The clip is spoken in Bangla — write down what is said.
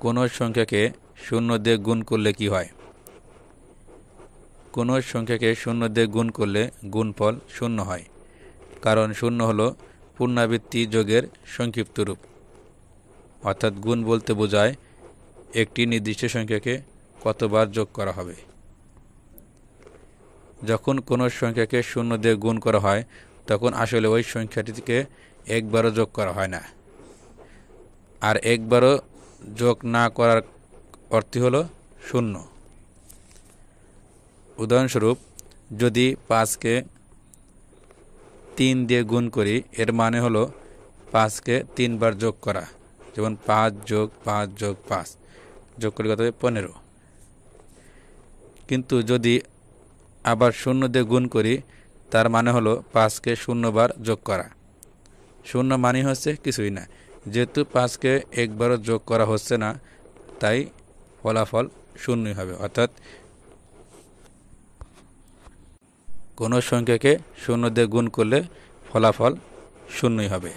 কোনো সংখ্যাকে শূন্য দিয়ে গুণ করলে কি হয়? কোনো সংখ্যাকে শূন্য দিয়ে গুণ করলে গুণফল শূন্য হয়, কারণ শূন্য হলো পুনরাবৃত্তি যোগের সংক্ষিপ্ত রূপ। অর্থাৎ গুণ বলতে বোঝায় একটি নির্দিষ্ট সংখ্যাকে কতবার যোগ করা হবে। যখন কোনো সংখ্যাকে শূন্য দিয়ে গুণ করা হয় তখন আসলে ওই সংখ্যাটিকে একবারও যোগ করা হয় না, আর একবারও যোগ না করার অর্থ হলো শূন্য। উদাহরণস্বরূপ, যদি 5কে 3 দিয়ে গুণ করি, এর মানে হলো 5কে 3 বার যোগ করা। যেমন 5 যোগ 5 যোগ 5 যোগ করে কত হবে? 15। কিন্তু যদি আবার শূন্য দিয়ে গুণ করি, তার মানে হলো 5কে 0 বার যোগ করা। শূন্য মানে হচ্ছে কিছুই না। যেহেতু 5কে একবারও যোগ করা হচ্ছে না, তাই ফলাফল শূন্যই হবে। অর্থাৎ কোনো সংখ্যাকে শূন্য দিয়ে গুণ করলে ফলাফল শূন্যই হবে।